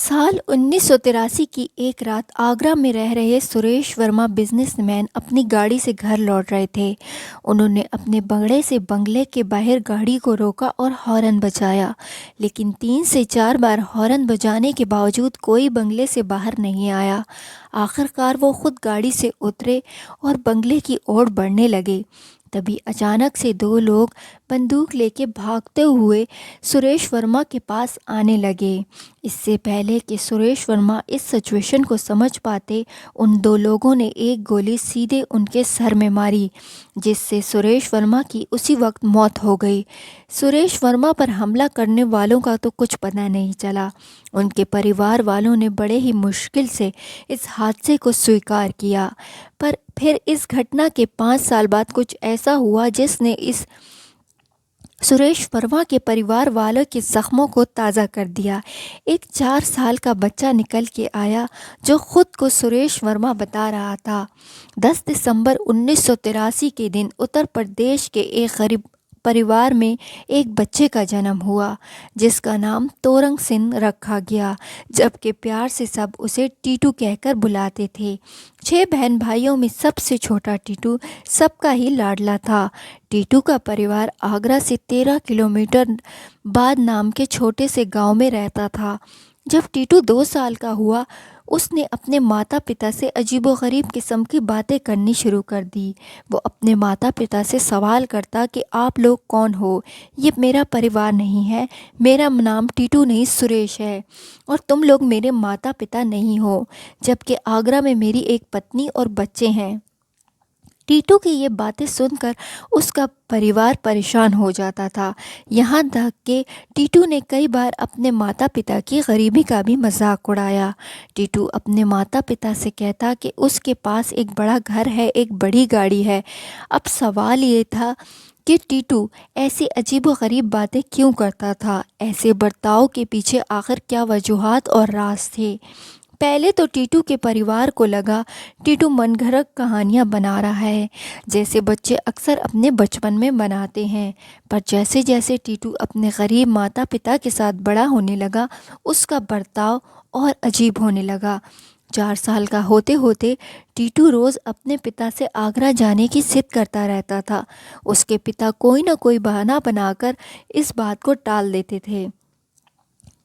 साल 1983 की एक रात आगरा में रह रहे सुरेश वर्मा बिजनेसमैन अपनी गाड़ी से घर लौट रहे थे। उन्होंने अपने बंगले से बंगले के बाहर गाड़ी को रोका और हॉर्न बजाया, लेकिन 3 से 4 बार हॉर्न बजाने के बावजूद कोई बंगले से बाहर नहीं आया। आखिरकार वो खुद गाड़ी से उतरे और बंगले की ओर बढ़ने लगे। तभी अचानक से 2 लोग बंदूक लेके भागते हुए सुरेश वर्मा के पास आने लगे। इससे पहले कि सुरेश वर्मा इस सिचुएशन को समझ पाते, उन 2 लोगों ने एक गोली सीधे उनके सर में मारी, जिससे सुरेश वर्मा की उसी वक्त मौत हो गई। सुरेश वर्मा पर हमला करने वालों का तो कुछ पता नहीं चला। उनके परिवार वालों ने बड़े ही मुश्किल से इस हादसे को स्वीकार किया, पर फिर इस घटना के 5 साल बाद कुछ ऐसा हुआ जिसने इस सुरेश वर्मा के परिवार वालों के ज़ख्मों को ताज़ा कर दिया। एक 4 साल का बच्चा निकल के आया जो ख़ुद को सुरेश वर्मा बता रहा था। 10 दिसंबर 1983 के दिन उत्तर प्रदेश के एक गरीब परिवार में एक बच्चे का जन्म हुआ, जिसका नाम तोरंग सिंह रखा गया, जबकि प्यार से सब उसे टीटू कहकर बुलाते थे। 6 बहन भाइयों में सबसे छोटा टीटू सबका ही लाडला था। टीटू का परिवार आगरा से 13 किलोमीटर बाद नाम के छोटे से गांव में रहता था। जब टीटू 2 साल का हुआ, उसने अपने माता पिता से अजीबोगरीब किस्म की बातें करनी शुरू कर दी। वो अपने माता पिता से सवाल करता कि आप लोग कौन हो? ये मेरा परिवार नहीं है, मेरा नाम टीटू नहीं सुरेश है, और तुम लोग मेरे माता पिता नहीं हो, जबकि आगरा में मेरी एक पत्नी और बच्चे हैं। टीटू की ये बातें सुनकर उसका परिवार परेशान हो जाता था। यहाँ तक कि टीटू ने कई बार अपने माता पिता की गरीबी का भी मजाक उड़ाया। टीटू अपने माता पिता से कहता कि उसके पास एक बड़ा घर है, एक बड़ी गाड़ी है। अब सवाल ये था कि टीटू ऐसी अजीबोगरीब बातें क्यों करता था? ऐसे बर्ताव के पीछे आखिर क्या वजूहात और राज थे? पहले तो टीटू के परिवार को लगा टीटू मनगढ़ंत कहानियाँ बना रहा है, जैसे बच्चे अक्सर अपने बचपन में बनाते हैं। पर जैसे जैसे टीटू अपने गरीब माता पिता के साथ बड़ा होने लगा, उसका बर्ताव और अजीब होने लगा। 4 साल का होते होते टीटू रोज़ अपने पिता से आगरा जाने की जिद करता रहता था। उसके पिता कोई ना कोई बहाना बनाकर इस बात को टाल देते थे।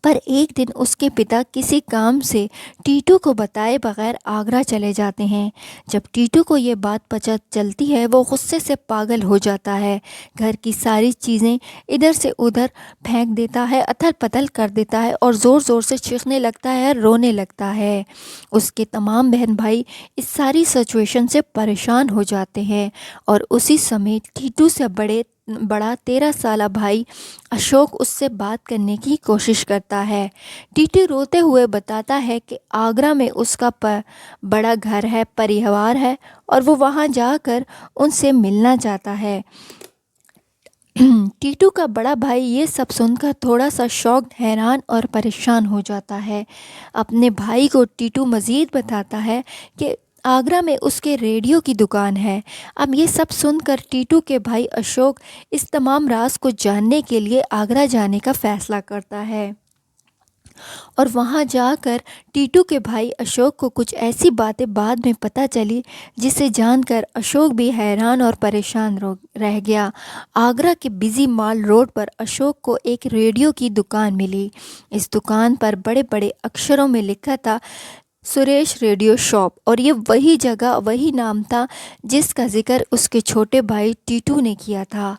पर एक दिन उसके पिता किसी काम से टीटू को बताए बगैर आगरा चले जाते हैं। जब टीटू को ये बात पता चलती है, वो गुस्से से पागल हो जाता है। घर की सारी चीज़ें इधर से उधर फेंक देता है, अथल पथल कर देता है और ज़ोर ज़ोर से चीखने लगता है, रोने लगता है। उसके तमाम बहन भाई इस सारी सिचुएशन से परेशान हो जाते हैं, और उसी समय टीटू से बड़ा 13 साला भाई अशोक उससे बात करने की कोशिश करता है। टीटू रोते हुए बताता है कि आगरा में उसका बड़ा घर है, परिवार है, और वो वहाँ जाकर उनसे मिलना चाहता है। टीटू का बड़ा भाई ये सब सुनकर थोड़ा सा शॉक्ड, हैरान और परेशान हो जाता है। अपने भाई को टीटू मज़ीद बताता है कि आगरा में उसके रेडियो की दुकान है। अब ये सब सुनकर टीटू के भाई अशोक इस तमाम राज को जानने के लिए आगरा जाने का फ़ैसला करता है, और वहाँ जाकर टीटू के भाई अशोक को कुछ ऐसी बातें बाद में पता चली जिसे जानकर अशोक भी हैरान और परेशान रह गया। आगरा के बिजी माल रोड पर अशोक को एक रेडियो की दुकान मिली। इस दुकान पर बड़े बड़े अक्षरों में लिखा था सुरेश रेडियो शॉप, और ये वही जगह, वही नाम था जिसका जिक्र उसके छोटे भाई टीटू ने किया था।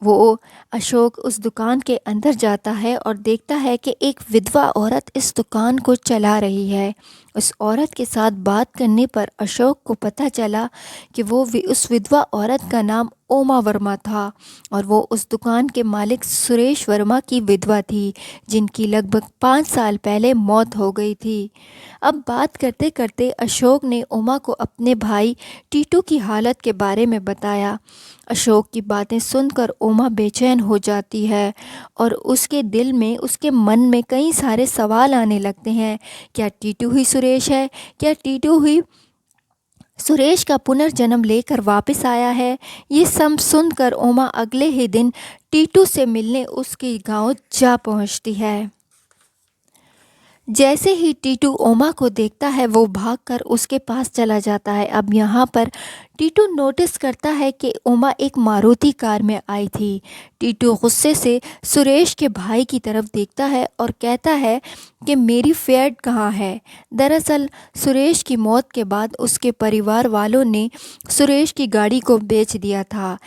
वो अशोक उस दुकान के अंदर जाता है और देखता है कि एक विधवा औरत इस दुकान को चला रही है। उस औरत के साथ बात करने पर अशोक को पता चला कि उस विधवा औरत का नाम ओमा वर्मा था, और वो उस दुकान के मालिक सुरेश वर्मा की विधवा थी, जिनकी लगभग 5 साल पहले मौत हो गई थी। अब बात करते करते अशोक ने ओमा को अपने भाई टीटू की हालत के बारे में बताया। अशोक की बातें सुनकर ओमा बेचैन हो जाती है, और उसके दिल में, उसके मन में कई सारे सवाल आने लगते हैं। क्या टीटू ही सुरेश है? क्या टीटू ही सुरेश का पुनर्जन्म लेकर वापस आया है? ये सब सुनकर ओमा अगले ही दिन टीटू से मिलने उसके गांव जा पहुंचती है। जैसे ही टीटू ओमा को देखता है वो भागकर उसके पास चला जाता है। अब यहाँ पर टीटू नोटिस करता है कि ओमा एक मारुति कार में आई थी। टीटू गुस्से से सुरेश के भाई की तरफ देखता है और कहता है कि मेरी फिएट कहाँ है। दरअसल सुरेश की मौत के बाद उसके परिवार वालों ने सुरेश की गाड़ी को बेच दिया था।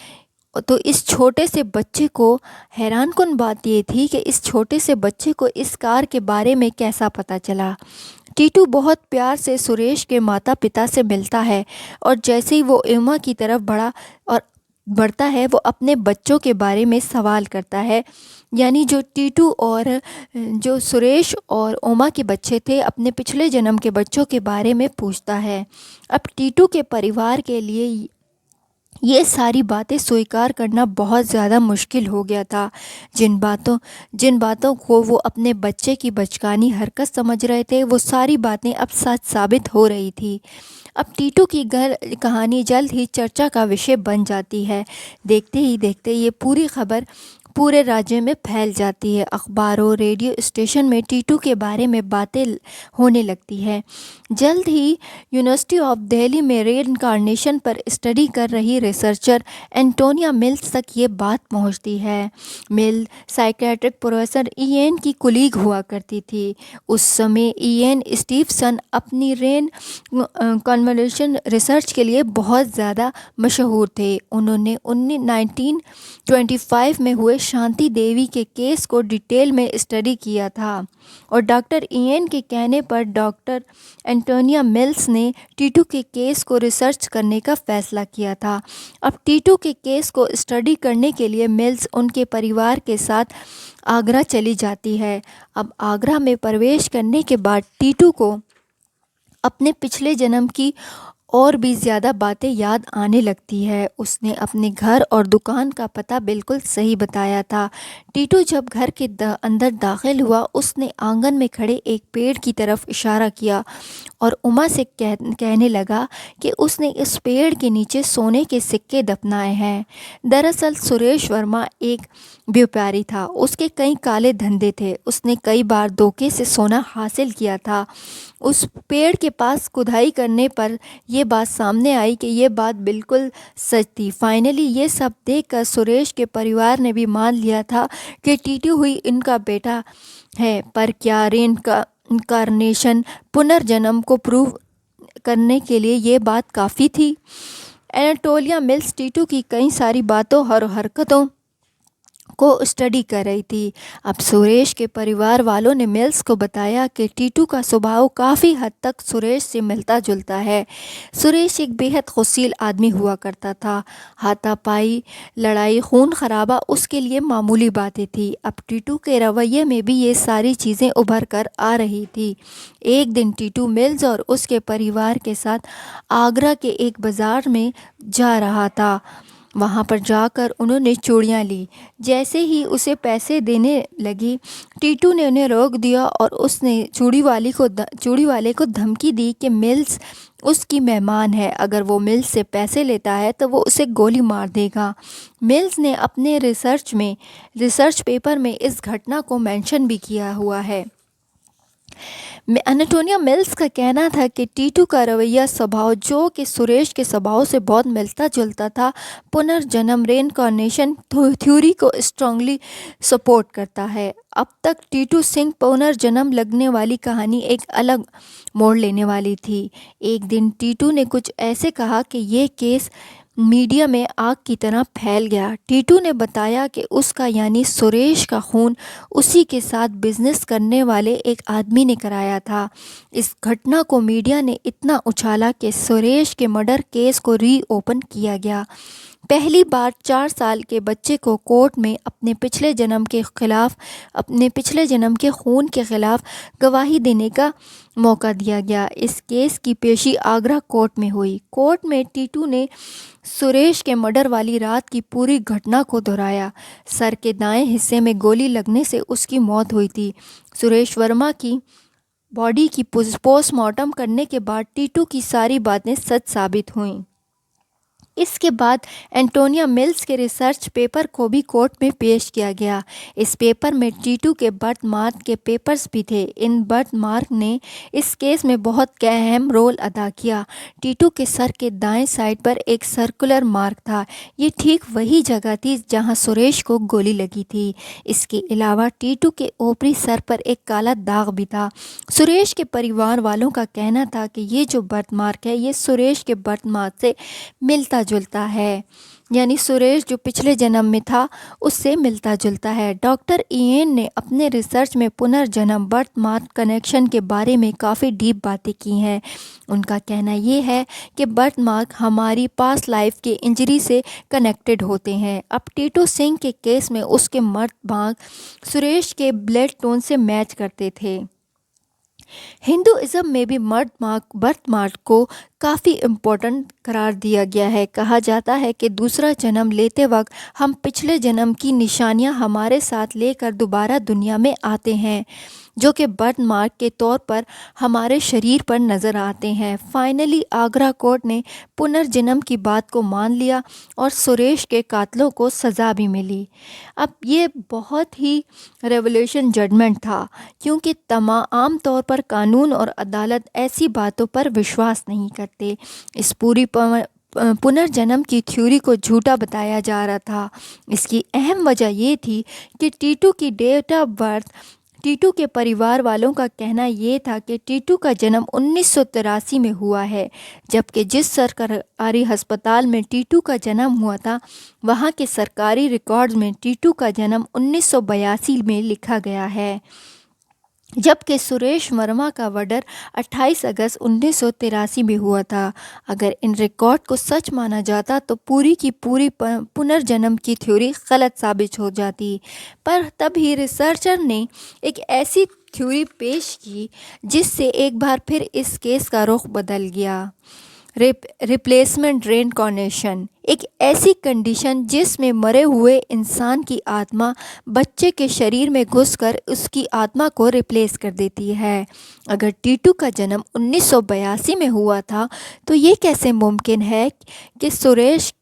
तो इस छोटे से बच्चे को हैरानकुन बात ये थी कि इस छोटे से बच्चे को इस कार के बारे में कैसा पता चला। टीटू बहुत प्यार से सुरेश के माता पिता से मिलता है और जैसे ही वो एमा की तरफ बढ़ता है वो अपने बच्चों के बारे में सवाल करता है। यानी जो टीटू और जो सुरेश और ओमा के बच्चे थे अपने पिछले जन्म के बच्चों के बारे में पूछता है। अब टीटू के परिवार के लिए ये सारी बातें स्वीकार करना बहुत ज़्यादा मुश्किल हो गया था। जिन बातों को वो अपने बच्चे की बचकानी हरकत समझ रहे थे वो सारी बातें अब सच साबित हो रही थी। अब टीटू की घर कहानी जल्द ही चर्चा का विषय बन जाती है। देखते ही देखते ये पूरी खबर पूरे राज्य में फैल जाती है। अखबारों रेडियो स्टेशन में टीटू के बारे में बातें होने लगती है। जल्द ही यूनिवर्सिटी ऑफ दिल्ली में रीइंकार्नेशन पर स्टडी कर रही रिसर्चर एंटोनिया मिल्स तक ये बात पहुंचती है। मिल साइकेट्रिक प्रोफेसर ईएन की कुलीग हुआ करती थी। उस समय ईएन स्टीफसन अपनी रेन कन्वोल्यूशन रिसर्च के लिए बहुत ज़्यादा मशहूर थे। उन्होंने 1925 में हुए शांति देवी के केस को डिटेल में स्टडी किया था और डॉक्टर ईएन के कहने पर डॉक्टर एंटोनिया मिल्स ने टीटू के केस को रिसर्च करने का फैसला किया था। अब टीटू के केस को स्टडी करने के लिए मिल्स उनके परिवार के साथ आगरा चली जाती है। अब आगरा में प्रवेश करने के बाद टीटू को अपने पिछले जन्म की और भी ज़्यादा बातें याद आने लगती है। उसने अपने घर और दुकान का पता बिल्कुल सही बताया था। टीटू जब घर के अंदर दाखिल हुआ उसने आंगन में खड़े एक पेड़ की तरफ इशारा किया और उमा से कहने लगा कि उसने इस पेड़ के नीचे सोने के सिक्के दफनाए हैं। दरअसल सुरेश वर्मा एक व्यापारी था। उसके कई काले धंधे थे। उसने कई बार धोखे से सोना हासिल किया था। उस पेड़ के पास खुदाई करने पर ये बात सामने आई कि ये बात बिल्कुल सच थी। फाइनली ये सब देखकर सुरेश के परिवार ने भी मान लिया था कि टीटू हुई इनका बेटा है। पर क्या रीइंकार्नेशन पुनर्जन्म को प्रूव करने के लिए ये बात काफ़ी थी? एनाटोलिया मिल्स टीटू की कई सारी बातों और हरकतों को स्टडी कर रही थी। अब सुरेश के परिवार वालों ने मिल्स को बताया कि टीटू का स्वभाव काफ़ी हद तक सुरेश से मिलता जुलता है। सुरेश एक बेहद खुशील आदमी हुआ करता था। हाथापाई लड़ाई खून खराबा उसके लिए मामूली बातें थी। अब टीटू के रवैये में भी ये सारी चीज़ें उभर कर आ रही थी। एक दिन टीटू मिल्स और उसके परिवार के साथ आगरा के एक बाज़ार में जा रहा था। वहाँ पर जाकर उन्होंने चूड़ियाँ ली। जैसे ही उसे पैसे देने लगी टीटू ने उन्हें रोक दिया और उसने चूड़ी वाले को धमकी दी कि मिल्स उसकी मेहमान है, अगर वो मिल्स से पैसे लेता है तो वो उसे गोली मार देगा। मिल्स ने अपने रिसर्च पेपर में इस घटना को मेंशन भी किया हुआ है। एनाटोनिया मिल्स का कहना था कि टीटू का रवैया स्वभाव जो कि सुरेश के स्वभाव से बहुत मिलता जुलता था पुनर्जन्म रीइंकार्नेशन थ्योरी को स्ट्रांगली सपोर्ट करता है। अब तक टीटू सिंह पुनर्जन्म लगने वाली कहानी एक अलग मोड़ लेने वाली थी। एक दिन टीटू ने कुछ ऐसे कहा कि ये केस मीडिया में आग की तरह फैल गया। टीटू ने बताया कि उसका यानी सुरेश का खून उसी के साथ बिजनेस करने वाले एक आदमी ने कराया था। इस घटना को मीडिया ने इतना उछाला कि सुरेश के मर्डर केस को रीओपन किया गया। पहली बार 4 साल के बच्चे को कोर्ट में अपने पिछले जन्म के खून के खिलाफ गवाही देने का मौका दिया गया। इस केस की पेशी आगरा कोर्ट में हुई। कोर्ट में टीटू ने सुरेश के मर्डर वाली रात की पूरी घटना को दोहराया। सर के दाएं हिस्से में गोली लगने से उसकी मौत हुई थी। सुरेश वर्मा की बॉडी की पोस्टमार्टम करने के बाद टीटू की सारी बातें सच साबित हुईं। इसके बाद एंटोनिया मिल्स के रिसर्च पेपर को भी कोर्ट में पेश किया गया। इस पेपर में टीटू के बर्थ मार्क के पेपर्स भी थे। इन बर्थ मार्क ने इस केस में बहुत अहम रोल अदा किया। टीटू के सर के दाएं साइड पर एक सर्कुलर मार्क था। ये ठीक वही जगह थी जहां सुरेश को गोली लगी थी। इसके अलावा टीटू के ऊपरी सर पर एक काला दाग भी था। सुरेश के परिवार वालों का कहना था कि ये जो बर्थ मार्क है ये सुरेश के बर्थ मार्क से मिलता जुलता है, यानी सुरेश जो पिछले जन्म में था उससे मिलता जुलता है। डॉक्टर इएन ने अपने रिसर्च में पुनर्जन्म बर्थ मार्क कनेक्शन के बारे में काफ़ी डीप बातें की हैं। उनका कहना ये है कि बर्थ मार्क हमारी पास्ट लाइफ के इंजरी से कनेक्टेड होते हैं। अब टीटू सिंह के केस में उसके बर्थ मार्क सुरेश के ब्लड टोन से मैच करते थे। हिंदुइज्म में भी बर्थ मार्क को काफ़ी इम्पोर्टेंट करार दिया गया है। कहा जाता है कि दूसरा जन्म लेते वक्त हम पिछले जन्म की निशानियां हमारे साथ लेकर दोबारा दुनिया में आते हैं, जो कि बर्थ मार्क के तौर पर हमारे शरीर पर नज़र आते हैं। फाइनली आगरा कोर्ट ने पुनर्जन्म की बात को मान लिया और सुरेश के कातलों को सज़ा भी मिली। अब ये बहुत ही रेवोल्यूशन जजमेंट था, क्योंकि आम तौर पर कानून और अदालत ऐसी बातों पर विश्वास नहीं करते। इस पूरी पुनर्जन्म की थ्योरी को झूठा बताया जा रहा था। इसकी अहम वजह ये थी कि टीटू की डेट ऑफ बर्थ, टीटू के परिवार वालों का कहना ये था कि टीटू का जन्म 1983 में हुआ है, जबकि जिस सरकारी अस्पताल में टीटू का जन्म हुआ था वहाँ के सरकारी रिकॉर्ड्स में टीटू का जन्म 1982 में लिखा गया है, जबकि सुरेश वर्मा का मर्डर 28 अगस्त 1983 में हुआ था। अगर इन रिकॉर्ड को सच माना जाता तो पूरी की पूरी पुनर्जन्म की थ्योरी गलत साबित हो जाती। पर तभी रिसर्चर ने एक ऐसी थ्योरी पेश की जिससे एक बार फिर इस केस का रुख बदल गया। रिप्लेसमेंट रेनकॉर्नेशन, एक ऐसी कंडीशन जिसमें मरे हुए इंसान की आत्मा बच्चे के शरीर में घुसकर उसकी आत्मा को रिप्लेस कर देती है। अगर टीटू का जन्म 1982 में हुआ था तो ये कैसे मुमकिन है कि सुरेश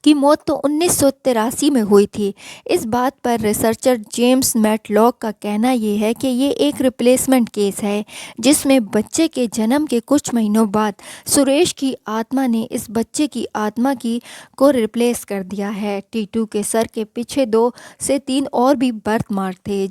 की मौत तो 1983 में हुई थी। इस बात पर रिसर्चर जेम्स मैटलॉक का कहना ये है कि ये एक रिप्लेसमेंट केस है, जिसमें बच्चे के जन्म के कुछ महीनों बाद सुरेश की आत्मा ने इस बच्चे की आत्मा को रिप्लेस कर दिया है। टीटू के सर के पीछे 2 से 3 और भी बर्थ मार्क थे,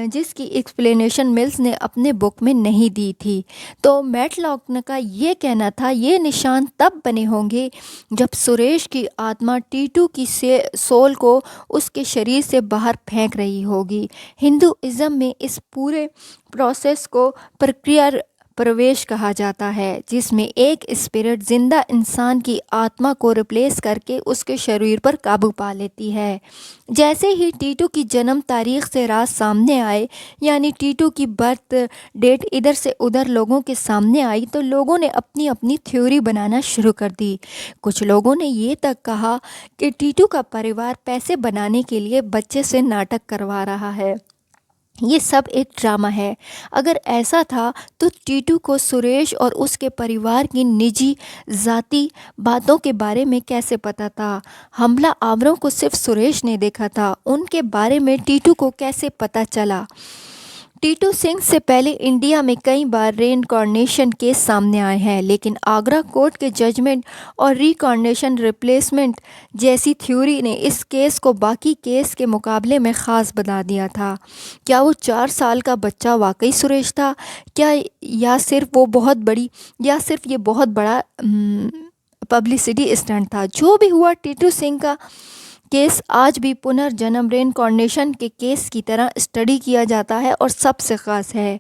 जिसकी एक्सप्लेनेशन मिल्स ने अपने बुक में नहीं दी थी। तो मैटलॉक का ये कहना था ये निशान तब बने होंगे जब सुरेश की आत्मा टीटू की सोल को उसके शरीर से बाहर फेंक रही होगी। हिंदुइज्म में इस पूरे प्रोसेस को प्रक्रिया प्रवेश कहा जाता है, जिसमें एक स्पिरिट जिंदा इंसान की आत्मा को रिप्लेस करके उसके शरीर पर काबू पा लेती है। जैसे ही टीटू की जन्म तारीख से राज सामने आए, यानी टीटू की बर्थ डेट इधर से उधर लोगों के सामने आई, तो लोगों ने अपनी अपनी थ्योरी बनाना शुरू कर दी। कुछ लोगों ने ये तक कहा कि टीटू का परिवार पैसे बनाने के लिए बच्चे से नाटक करवा रहा है, ये सब एक ड्रामा है। अगर ऐसा था तो टीटू को सुरेश और उसके परिवार की निजी ज़ाती बातों के बारे में कैसे पता था? हमला आवरों को सिर्फ सुरेश ने देखा था, उनके बारे में टीटू को कैसे पता चला? टीटू सिंह से पहले इंडिया में कई बार रेनकॉर्नेशन केस सामने आए हैं, लेकिन आगरा कोर्ट के जजमेंट और रिकॉर्नेशन रिप्लेसमेंट जैसी थ्योरी ने इस केस को बाकी केस के मुकाबले में ख़ास बना दिया था। क्या वो 4 साल का बच्चा वाकई सुरेश था क्या, या सिर्फ ये बहुत बड़ा पब्लिसिटी स्टंट था? जो भी हुआ, टीटू सिंह का केस आज भी पुनर्जन्म रेनकॉर्नेशन के केस की तरह स्टडी किया जाता है और सबसे ख़ास है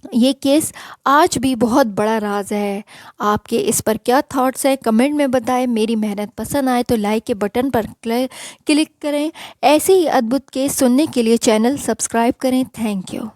ये केस आज भी बहुत बड़ा राज है। आपके इस पर क्या थॉट्स है कमेंट में बताएं। मेरी मेहनत पसंद आए तो लाइक के बटन पर क्लिक करें। ऐसे ही अद्भुत केस सुनने के लिए चैनल सब्सक्राइब करें। Thank you.